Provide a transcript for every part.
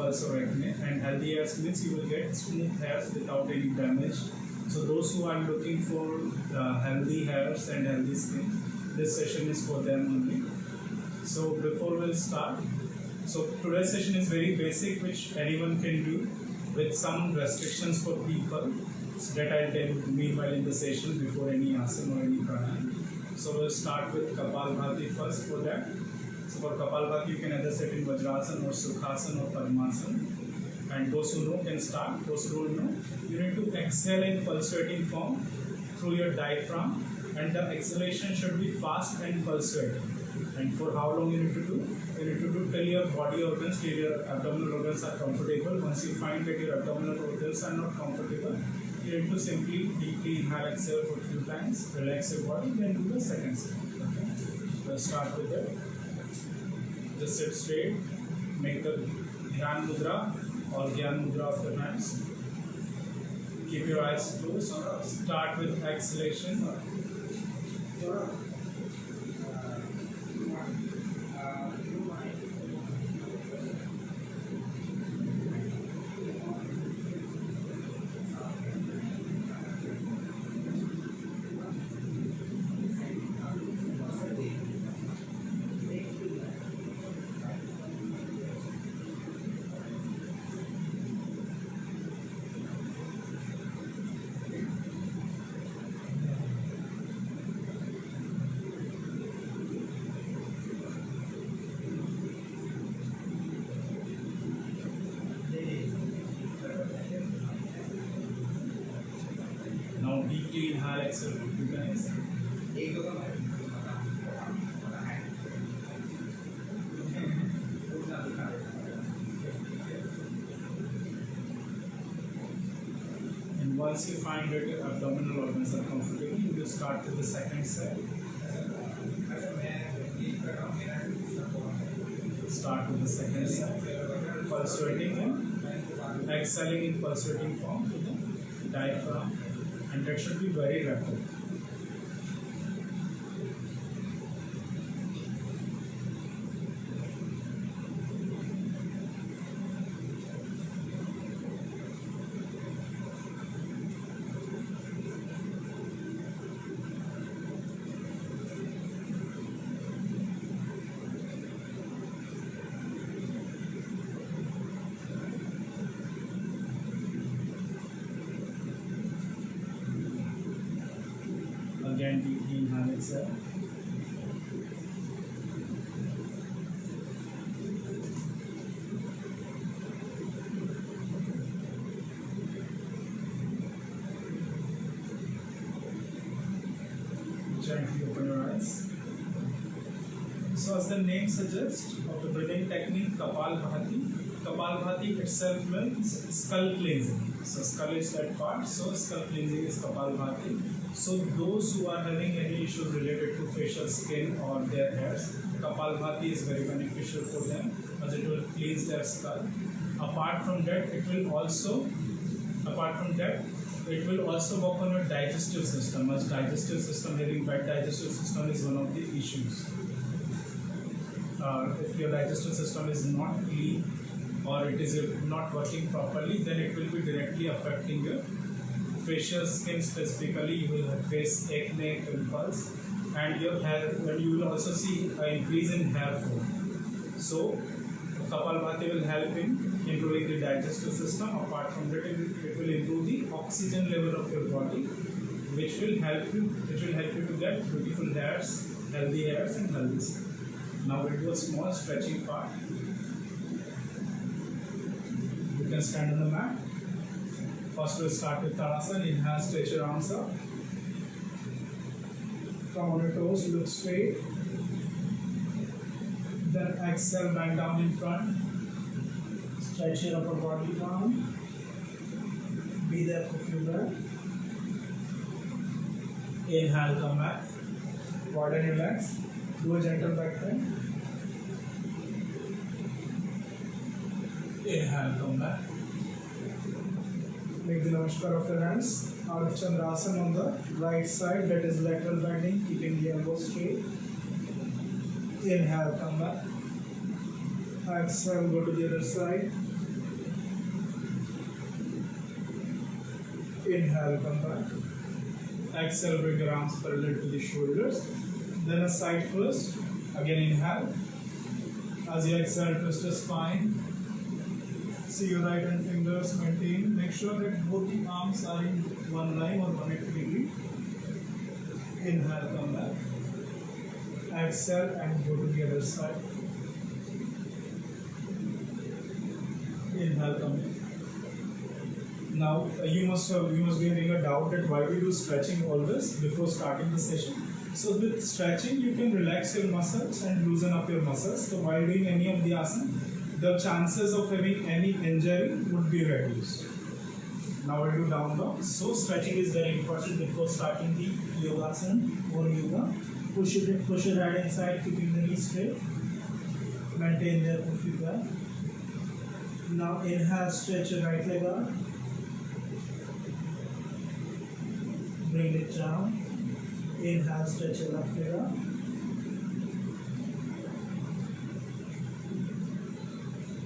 pimples or acne, and healthy hairs means you will get smooth hairs without any damage. So those who are looking for healthy hairs and healthy skin, this session is for them only. So before we'll start, so today's session is very basic, which anyone can do with some restrictions for people. So that I'll tell you meanwhile in the session before any asana or any pranayama. So we'll start with Kapalbhati first for that. So for Kapalbhati, you can either sit in Vajrasana or Sukhasana or Padmasana. And those who know can start. Those who don't know, you need to exhale in pulsating form through your diaphragm, and the exhalation should be fast and pulsating. And for how long you need to do? You need to do till your body organs, till your abdominal organs are comfortable. Once you find that your abdominal organs are not comfortable, you need to simply deeply inhale, exhale for a few times, relax your body, then do the second set. Okay? Let's start with that. Just sit straight, make the Dhyan Mudra or Gyan Mudra of your hands. Keep your eyes closed. Start with exhalation. Now deeply inhale, exhale for a few times. And once you find that your abdominal organs are comfortable, you will start with the second set. Start with the second set. Pulsating and exhaling in pulsating form to the diaphragm. And that should be very rapid. Again, deeply inhale, exhale. Gently open your eyes. So as the name suggests, of the breathing technique Kapalbhati, Kapalbhati itself means skull cleansing. So skull is that part, so skull cleansing is Kapalbhati. So those who are having any issues related to facial skin or their hairs, Kapalbhati is very beneficial for them as it will cleanse their skull. Apart from that, it will also work on your digestive system, as digestive system, having bad digestive system is one of the issues. If your digestive system is not clean or it is not working properly, then it will be directly affecting your facial skin. Specifically, you will face acne, pimples, and your hair, and you will also see an increase in hair fall. So Kapalbhati will help in improving the digestive system. Apart from that, it will improve the oxygen level of your body, which will help you to get beautiful hairs, healthy hairs and healthy skin. Now we'll do a small stretching part. You can stand on the mat. First we'll start with Tadasana. Inhale, stretch your arms up. Come on your toes, look straight. Then exhale, bend down in front. Stretch your upper body down. Be there for a few breaths. Inhale, come back. Widen your legs. Do a gentle back bend. Inhale, come back. Make the namaskar of your hands. Ardha Chandrasana on the right side, that is lateral bending, keeping the elbows straight. Inhale, come back. Exhale, go to the other side. Inhale, come back. Exhale, bring your arms parallel to the shoulders. Then a side twist. Again, inhale. As you exhale, twist the spine. See your right hand fingers maintain. Make sure that both the arms are in one line or 180 degree. Inhale, come back. Exhale and go to the other side. Inhale, come back. Now you must be having a doubt that why we do stretching always before starting the session. So with stretching, you can relax your muscles and loosen up your muscles. So while doing any of the asana, the chances of having any injury would be reduced. Now we'll do down dog. So stretching is very important before starting the yoga asana or yoga. Push your head inside, keeping the knees straight. Maintain there for feedback. Now inhale, stretch your right leg out. Bring it down. Inhale, stretch your left leg out.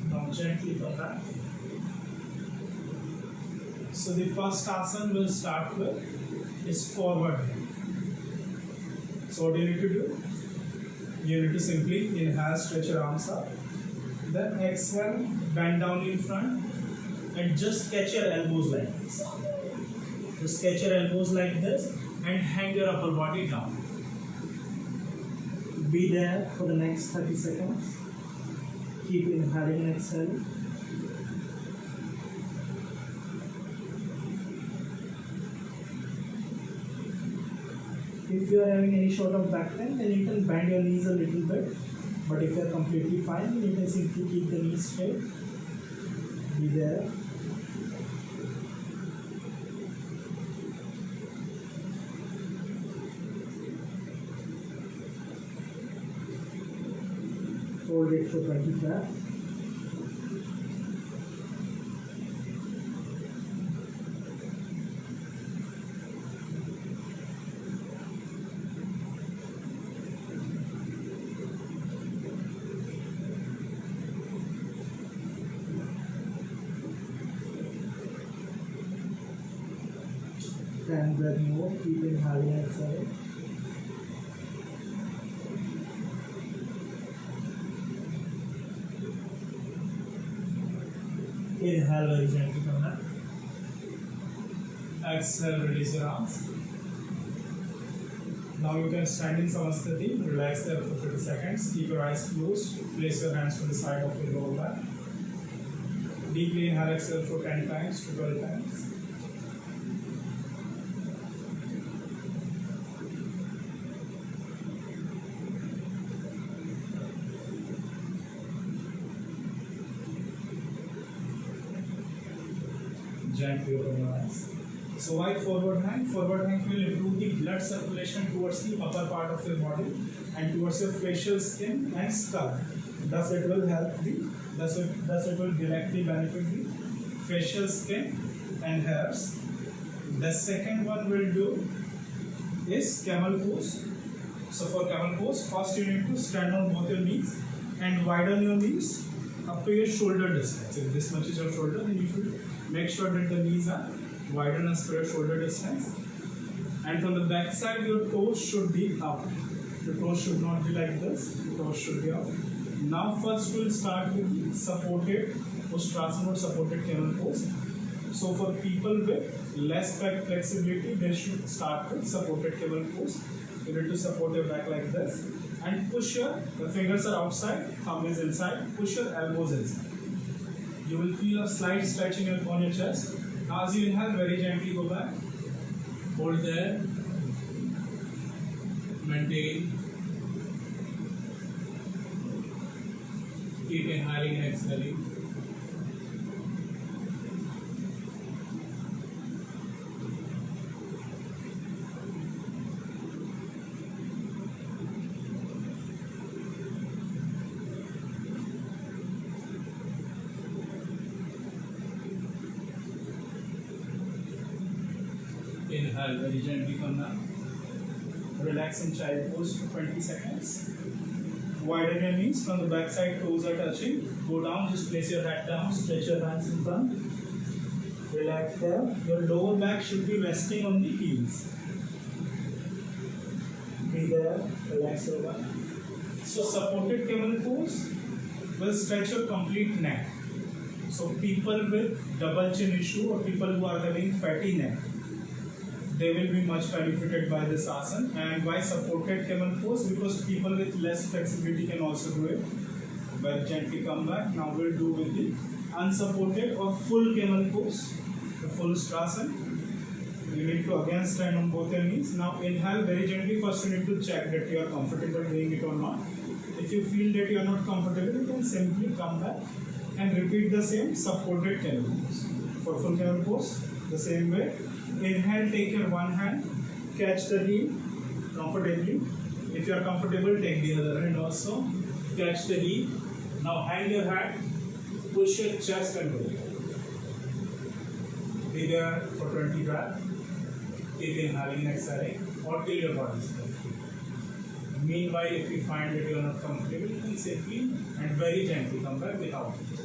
Now gently come back. So the first asana we'll start with is forward. So what do you need to do? You need to simply inhale, stretch your arms up. Then exhale, bend down in front and just catch your elbows like this. Just catch your elbows like this and hang your upper body down. Be there for the next 30 seconds. Keep inhaling and exhaling. If you are having any sort of back pain, then you can bend your knees a little bit. But if you are completely fine, then you can simply keep the knees straight. Be there. Hold it for 20 breaths. And breath more, keep inhaling and exhaling. Inhale very gently, come back. Exhale, release your arms. Now you can stand in Samasthiti, relax there for 30 seconds, keep your eyes closed, place your hands to the side of your lower back. Deeply inhale, exhale for 10 times to 12 times. Gently open your eyes. So why forward hang? Forward hang will improve the blood circulation towards the upper part of your body and towards your facial skin and skull. Thus it will help thus it will directly benefit the facial skin and hairs. The second one we'll do is camel pose. So for camel pose, first you need to stand on both your knees and widen your knees up to your shoulder distance. If this much is your shoulder, then you should make sure that the knees are widened as per your shoulder distance. And from the back side, your toes should be up. The toes should not be like this. The toes should be up. Now first we'll start with supported Ustrasana or supported camel pose. So for people with less back flexibility, they should start with supported camel pose. You need to support your back like this and push the fingers are outside, thumb is inside, push your elbows inside. You will feel a slight stretching on your chest. As you inhale, very gently go back. Hold there. Maintain. Keep inhaling and exhaling. Inhale, very gently come down. Relax in child pose for 20 seconds. Widen your knees, from the back side, toes are touching. Go down, just place your head down, stretch your hands in front. Relax there. Your lower back should be resting on the heels. Be there, relax your back. So supported camel pose will stretch your complete neck. So people with double chin issue or people who are having fatty neck, they will be much benefited by this asana. And why supported camel pose? Because people with less flexibility can also do it. Very gently come back. Now we'll do with the unsupported or full camel pose, the full strasana. You need to again stand on both your knees. Now inhale very gently. First you need to check that you are comfortable doing it or not. If you feel that you are not comfortable, you can simply come back and repeat the same supported camel pose. For full camel pose, the same way. Inhale, take your one hand, catch the heel comfortably. If you are comfortable, take the other hand also. Catch the heel. Now hand your hand, push your chest and roll. Be there for 20 breaths. Keep inhaling and exhaling or till your body is comfortable. Meanwhile, if you find that you are not comfortable, you can simply and very gently come back without it.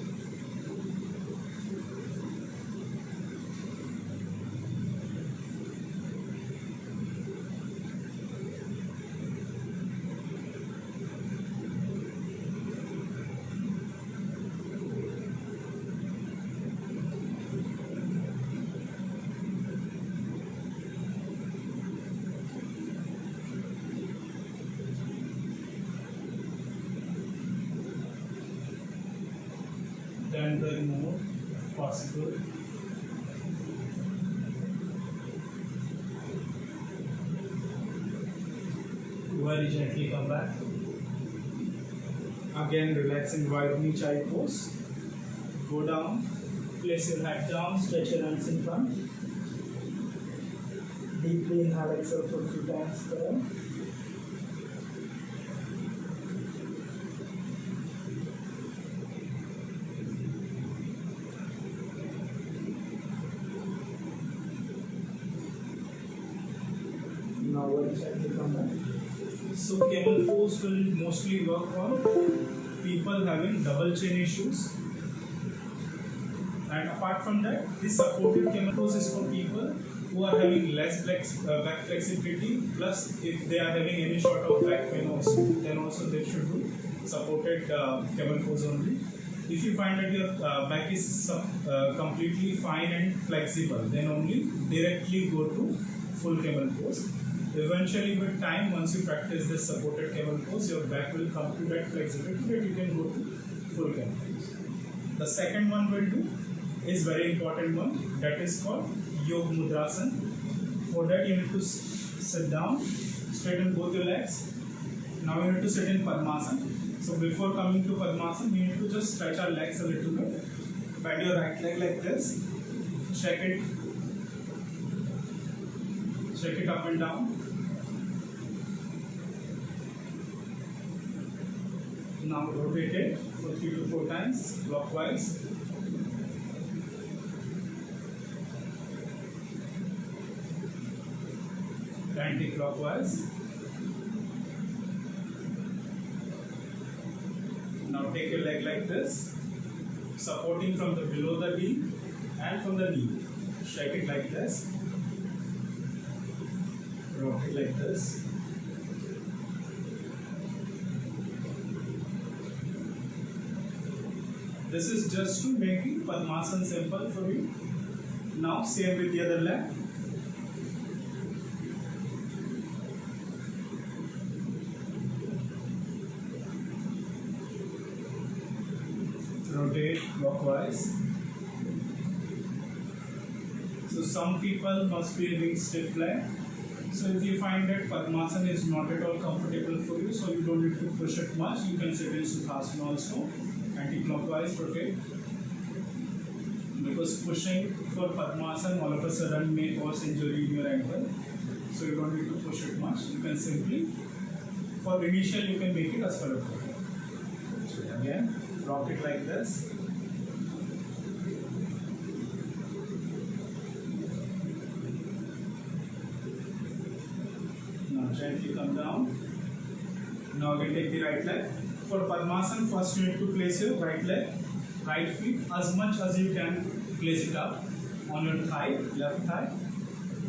Then the more possible. Very gently come back. Again relax in wide knee child pose. Go down, place your head down, stretch your hands in front. Deeply inhale, exhale for a few times there. Now we'll gently come back. So camel pose will mostly work on people having double chin issues. And apart from that, this supported camel pose is for people who are having less back flexibility. Plus, if they are having any sort of back pain also, then also they should do supported camel pose only. If you find that your back is completely fine and flexible, then only directly go to full camel pose. Eventually, with time, once you practice this supported camel pose, your back will come to that flexibility that you can go to full camel pose. The second one we'll do is very important one, that is called Yoga Mudrasana. For that, you need to sit down, straighten both your legs. Now you need to sit in Padmasana. So before coming to Padmasana, we need to just stretch our legs a little bit. Bend your right leg like this. Shake it up and down. Now rotate it for 3 to 4 times clockwise. Anti-clockwise. Now take your leg like this, supporting from the below the heel and from the knee. Shake it like this. Rotate like this. This is just to make Padmasana simple for you. Now same with the other leg. Rotate clockwise. So some people must be having stiff leg. So if you find that Padmasana is not at all comfortable for you, so you don't need to push it much, you can sit in Sukhasana also. Anti-clockwise rotate. Because pushing for Padmasana all of a sudden may cause injury in your ankle. So you don't need to push it much. You can simply, for initial you can make it as follows. So again, rock it like this. Now gently come down. Now we take the right leg. For Padmasana, first you need to place your right leg, right feet as much as you can place it up. on your thigh, left thigh.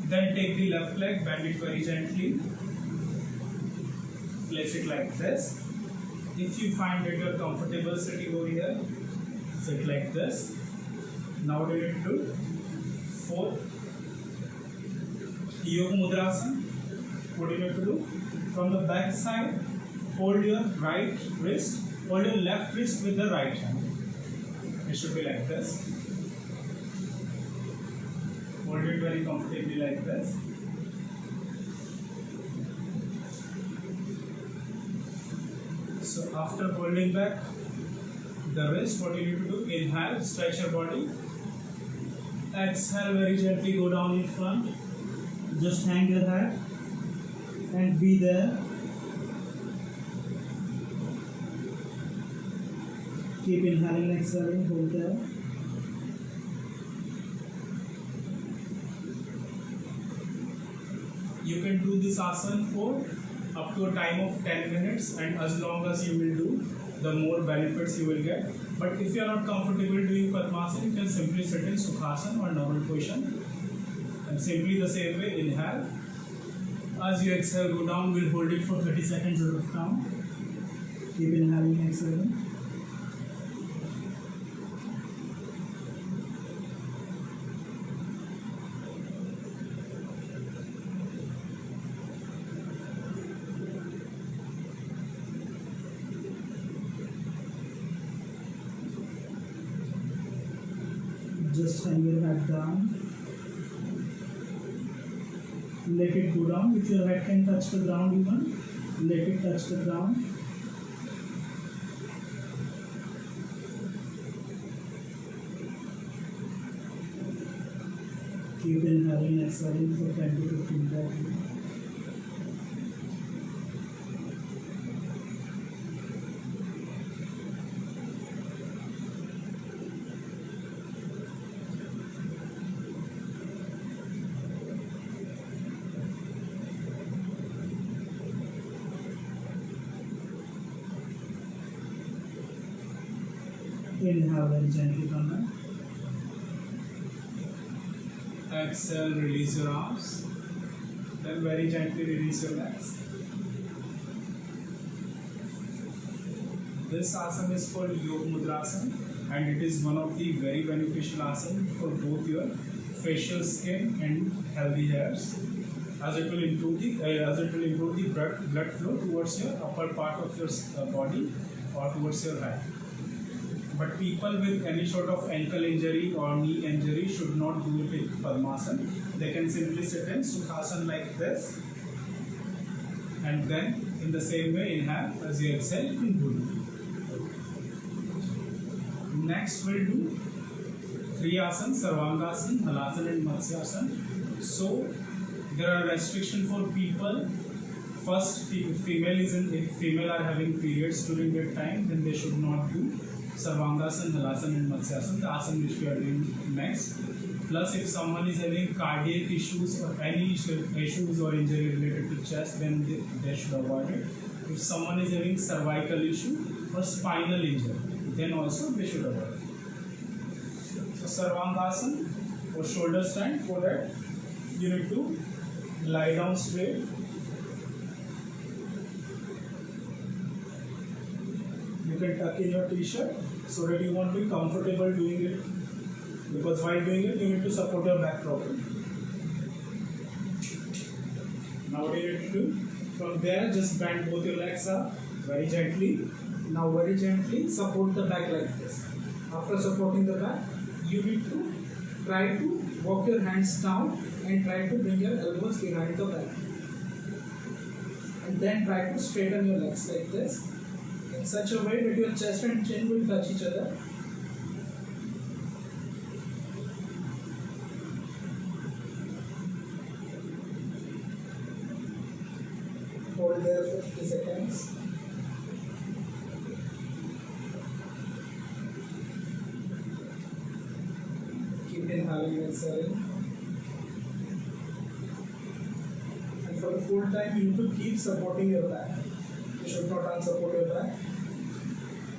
Then take the left leg, bend it very gently. Place it like this. If you find that you are comfortable sitting over here, sit like this. Now what do you need to do? 4. Yoga Mudrasana. What do you need to do? From the back side, hold your right wrist, hold your left wrist with the right hand. It should be like this. Hold it very comfortably like this. So after holding back the wrist, what you need to do? Inhale, stretch your body. Exhale, very gently go down in front. Just hang your head and be there. Keep inhaling and exhaling, hold there. You can do this asana for up to a time of 10 minutes, and as long as you will do, the more benefits you will get. But if you are not comfortable doing Padmasana, you can simply sit in Sukhasana or normal position. And simply the same way, inhale. As you exhale, go down, we'll hold it for 30 seconds out of count. Keep inhaling and exhaling. Just hang your head down. Let it go down. If your head can touch the ground even, let it touch the ground. Keep inhaling and exhaling for 10 to 15 seconds. Inhale very gently from that. Exhale, release your arms. Then very gently release your legs. This asana is called Yoga Mudrasana, and it is one of the very beneficial asana for both your facial skin and healthy hairs, as it will improve the blood flow towards your upper part of your body or towards your head. But people with any sort of ankle injury or knee injury should not do it in Padmasana. They can simply sit in Sukhasana like this, and then in the same way inhale. As you exhale, you can do it. Next we'll do 3 asanas: Sarvangasana, Halasana and Matsyasana. So there are restrictions for people. First, if female are having periods during that time, then they should not do Sarvangasana, Halasana and Matsyasana, the asana which we are doing next. Plus, if someone is having cardiac issues or any issues or injury related to chest, then they should avoid it. If someone is having cervical issue or spinal injury, then also they should avoid it. So Sarvangasana or shoulder stand, for that you need to lie down straight. You can tuck in your t-shirt so that you won't be comfortable doing it, because while doing it you need to support your back properly. Now what do you need to do? From there, just bend both your legs up very gently. Now very gently support the back like this. After supporting the back, you need to try to walk your hands down and try to bring your elbows behind the back. And then try to straighten your legs like this, in such a way that your chest and chin will touch each other. Hold there for 50 seconds. Keep inhaling and exhaling. And for the full time, you need to keep supporting your back. You should not unsupport your back.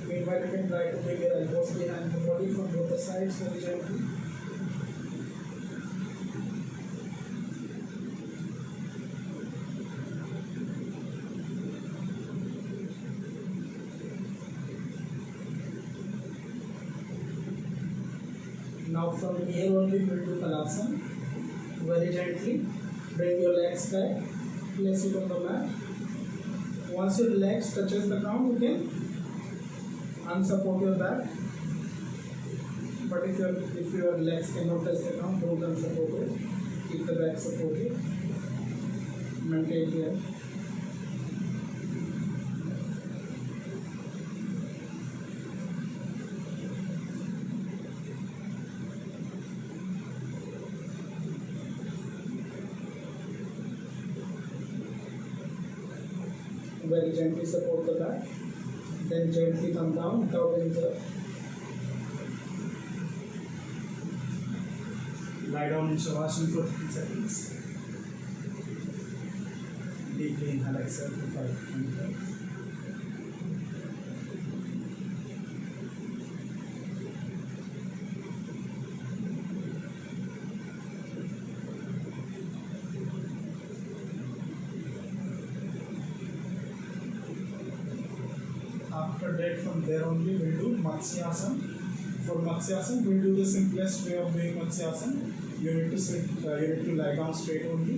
Meanwhile, you can try to bring your elbows behind the body from both the sides very gently. Now from here only we will do Halasana. Very gently bring your legs back, place it on the mat. Once your legs touches the ground, you can unsupport your back. But if your legs cannot touch the ground, don't unsupport it. Keep the back supported. Maintain here. Very gently support the back, then gently come down without any jerk. Lie down in Shavasana for 3 seconds. Deeply inhale, exhale for 5 minutes. After that, from there only we'll do Matsyasana. For Matsyasana, we'll do the simplest way of doing Matsyasana. You need to sit, you need to lie down straight only.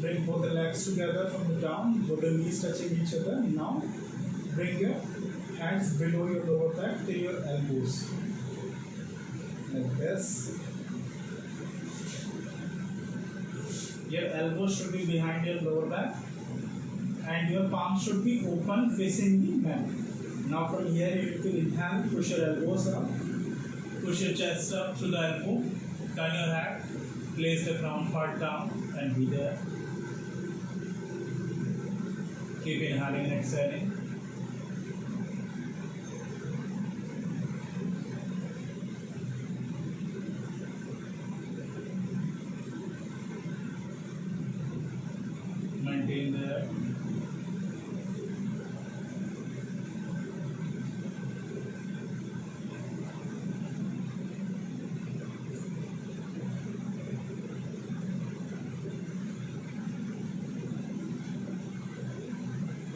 Bring both the legs together from the down, both the knees touching each other. Now, bring your hands below your lower back till your elbows. Like this. Your elbows should be behind your lower back, and your palms should be open facing the mat. Now from here you need to inhale, push your elbows up, push your chest up to the elbow, turn your head, place the crown part down and be there. Keep inhaling and exhaling. Maintain there.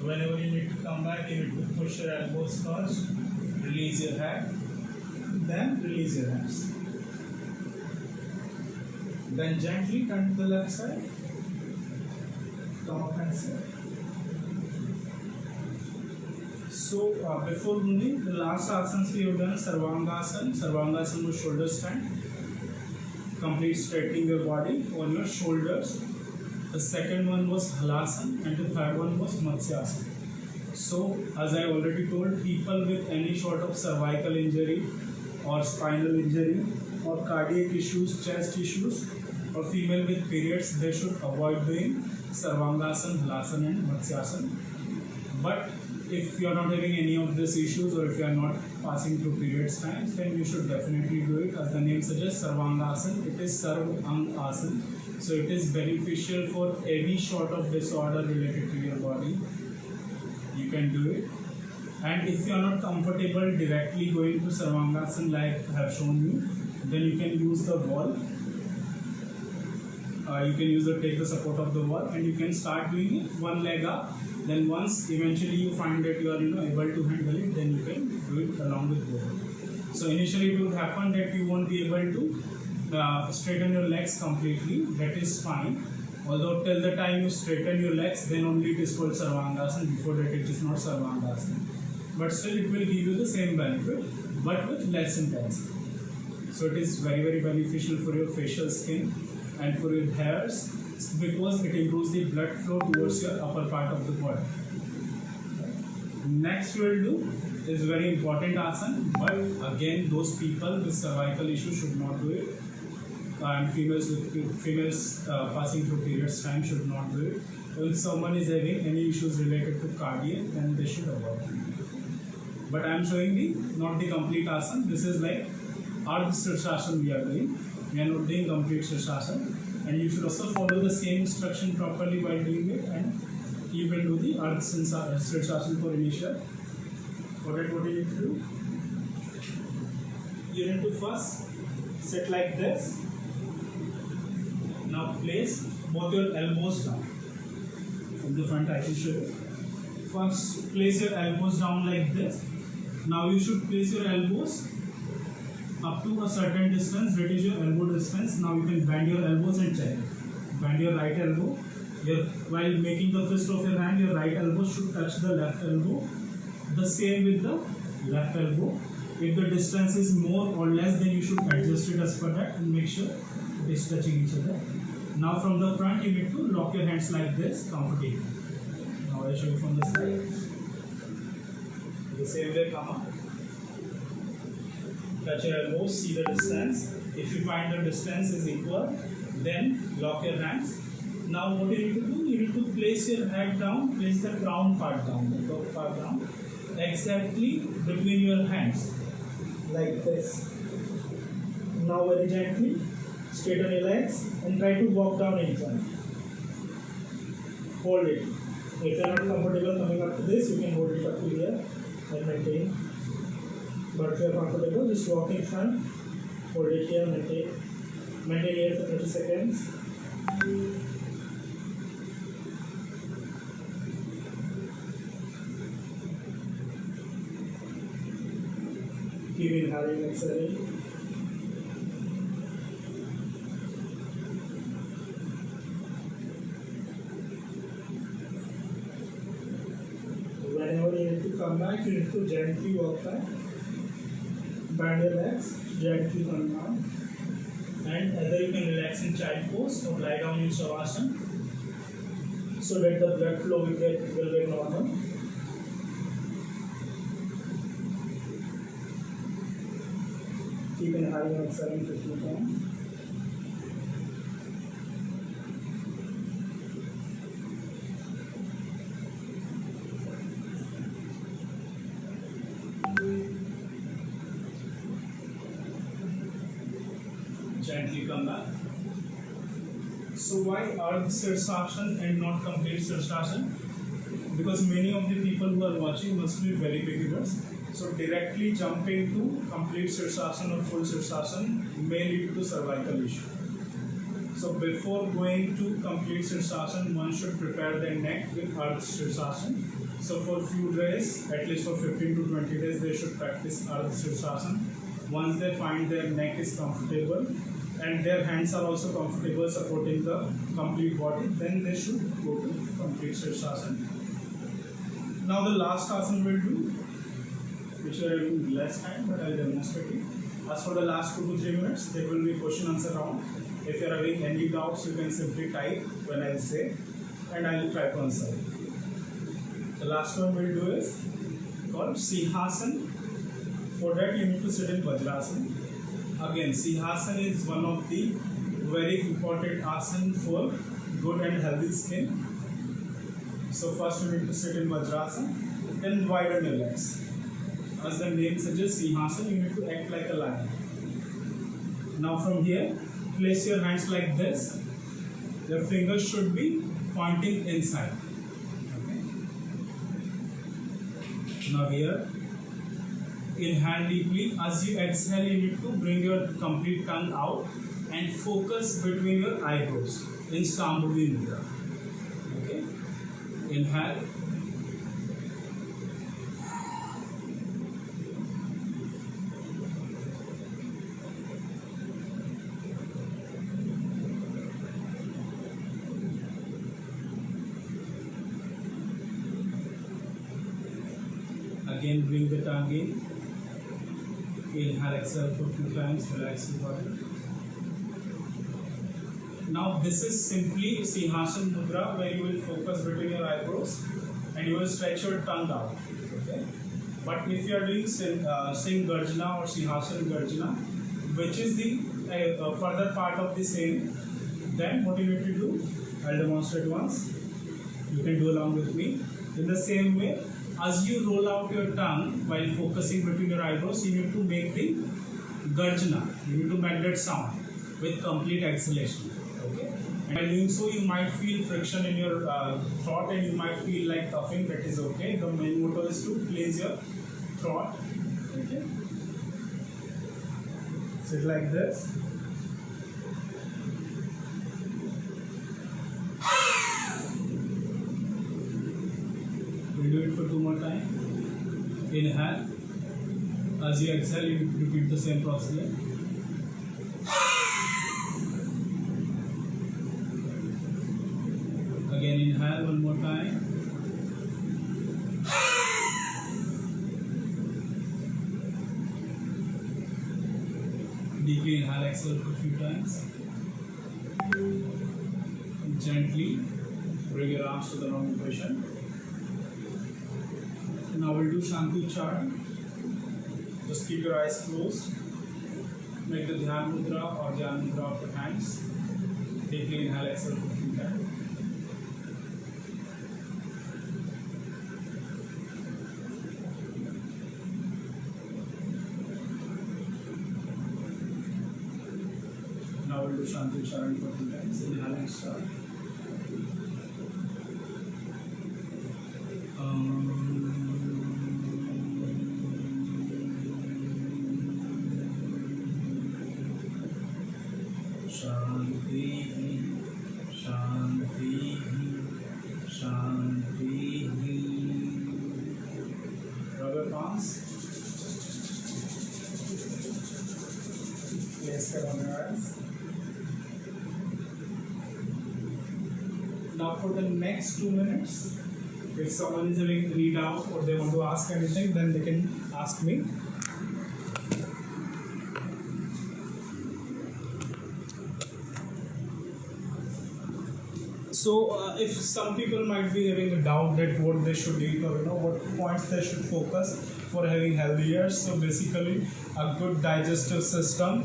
Whenever you need to come back, you need to push your elbows first, release your head, then release your hands. Then gently turn to the left side, come up and sit. So before moving, the last asanas we have done Sarvangasana. Sarvangasana was shoulder stand. Complete straightening your body on your shoulders. The second one was Halasana and the third one was Matsyasana. So, as I already told, people with any sort of cervical injury or spinal injury or cardiac issues, chest issues, or female with periods, they should avoid doing Sarvangasana, Halasana and Matsyasana. But if you are not having any of these issues or if you are not passing through periods times, then you should definitely do it. As the name suggests, Sarvangasana, it is Sarvang Asana. So it is beneficial for any sort of disorder related to your body. You can do it. And if you are not comfortable directly going to Sarvangasana like I have shown you, then you can use the wall. You can take the support of the wall and you can start doing it one leg up. Then once eventually you find that you are able to handle it, then you can do it along with both. So initially it would happen that you won't be able to straighten your legs completely. That is fine. Although till the time you straighten your legs, then only it is called Sarvangasana. Before that it is not Sarvangasana. But still it will give you the same benefit, but with less intensity. So it is very, very beneficial for your facial skin and for your hairs because it improves the blood flow towards your upper part of the body. Next we will do is very important asana, but again those people with cervical issues should not do it. And females passing through periods time should not do it. If someone is having any issues related to cardiac, then they should avoid it. But I am showing not the complete asana. This is like Ardha Sirsasana we are doing. We are not doing complete Sirsasana. And you should also follow the same instruction properly while doing it, and you will do the Ardha Sirsasana for initial. For that, what you need to do? You need to first sit like this. Now place both your elbows down. From the front I can show you. First place your elbows down like this. Now you should place your elbows up to a certain distance, that is your elbow distance. Now you can bend your elbows and check. Bend your right elbow. While making the fist of your hand, your right elbow should touch the left elbow. The same with the left elbow. If the distance is more or less, then you should adjust it as per that and make sure it is touching each other. Now from the front, you need to lock your hands like this comfortably. Now I'll show you from the side. The same way, come up. Touch your elbows, see the distance. If you find the distance is equal, then lock your hands. Now what you need to do, you need to place your head down, place the crown part down, the top part down, exactly between your hands, like this. Now very gently, straighten your legs and try to walk down in front. Hold it. If you are not comfortable coming up to this, you can hold it up to here and maintain. But if you are comfortable, just walk in front, hold it here, maintain here for 30 seconds. Keep inhaling and exhaling. Whenever you need to come back, you need to gently walk back. Bend your legs, gently come down. And either you can relax in child pose or lie down in shavasana so that the blood flow will get normal. Keep inhaling and exhaling 15 times. Gently come back. So why Ardha Sirsasana and not complete Sirsasana? Because many of the people who are watching must be very beginners. So directly jumping to complete Sirsasana or full Sirsasana may lead to cervical issue. So before going to complete Sirsasana, one should prepare their neck with Ardha Sirsasana. So for few days, at least for 15 to 20 days, they should practice Ardha Sirsasana. Once they find their neck is comfortable and their hands are also comfortable supporting the complete body, then they should go to complete Sirsasana. Now the last asana we'll do, which we are doing less time, but I'll demonstrate it. As for the last 2 to 3 minutes, there will be question answer round. If you are having any doubts, you can simply type when I say, and I will try to answer it. The last one we'll do is called Sinhasana. For that, you need to sit in Vajrasana. Again, Sinhasana is one of the very important asana for good and healthy skin. So first you need to sit in Vajrasana, then widen your legs. As the name suggests, Sinhasana, you need to act like a lion. Now from here, place your hands like this. Your fingers should be pointing inside. Okay. Now here, inhale deeply. As you exhale, you need to bring your complete tongue out and focus between your eyebrows in Shambhavi Mudra. Okay. Inhale. Again, bring the tongue in. Inhale, exhale for 2 times, relax the body. Now this is simply Sinhasana Mudra where you will focus between your eyebrows and you will stretch your tongue out. Okay? But if you are doing Sing Garjana or Sinhasana Garjana, which is the further part of the same, then what you need to do, I'll demonstrate once. You can do along with me. In the same way, as you roll out your tongue while focusing between your eyebrows, you need to make the Garjana. You need to make that sound with complete exhalation. Okay? And by doing so, you might feel friction in your throat and you might feel like coughing. That is okay. The main motto is to cleanse your throat. Okay? Sit like this. We'll do it for 2 more times. Inhale. As you exhale, you repeat the same procedure. Again, inhale one more time. Deeply inhale, exhale for a few times. Gently bring your arms to the normal position. Now we'll do Shanti Chart. Just keep your eyes closed. Make the Dhyan Mudra or Dhyan Mudra of your hands. Deeply inhale, exhale for a few times. Now we'll do Shanti Charan for 2 times. Inhale and start. Shanti, Shanti, Shanti. Rub your palms. Place them on your eyes. Now for the next 2 minutes, if someone is having any doubt or they want to ask anything, then they can ask me. So if some people might be having a doubt that what they should eat or what points they should focus for having healthy ears, so basically a good digestive system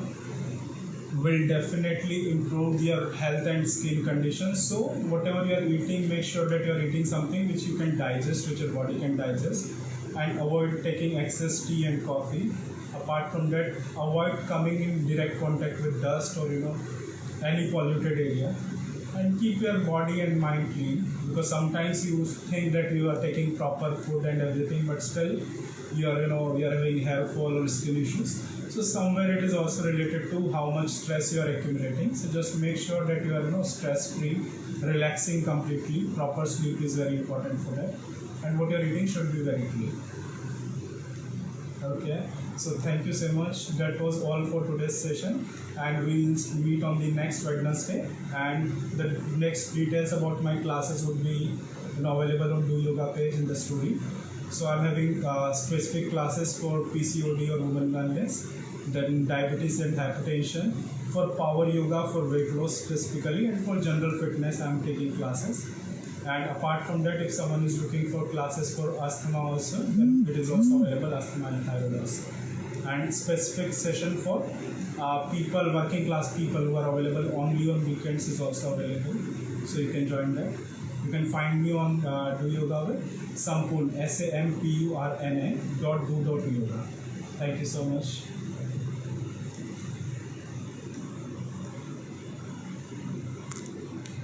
will definitely improve your health and skin conditions. So whatever you are eating, make sure that you are eating something which you can digest, which your body can digest, and avoid taking excess tea and coffee. Apart from that, avoid coming in direct contact with dust or any polluted area, and keep your body and mind clean, because sometimes you think that you are taking proper food and everything, but still you are having hair fall or skin issues. So somewhere it is also related to how much stress you are accumulating. So just make sure that you are stress free, relaxing completely. Proper sleep is very important for that, and what you are eating should be very clean. Okay, so thank you so much. That was all for today's session, and we'll meet on the next Wednesday, and the next details about my classes would be available on do.yoga page in the story. So I'm having specific classes for PCOD or women wellness, then diabetes and hypertension, for power yoga for weight loss specifically, and for general fitness I'm taking classes. And apart from that, if someone is looking for classes for asthma also, then it is also available, asthma and thyroid also. And specific session for people, working class people who are available only on weekends is also available. So you can join that. You can find me on do.yoga with Sampurna, SAMPURNA .do.yoga. Thank you so much.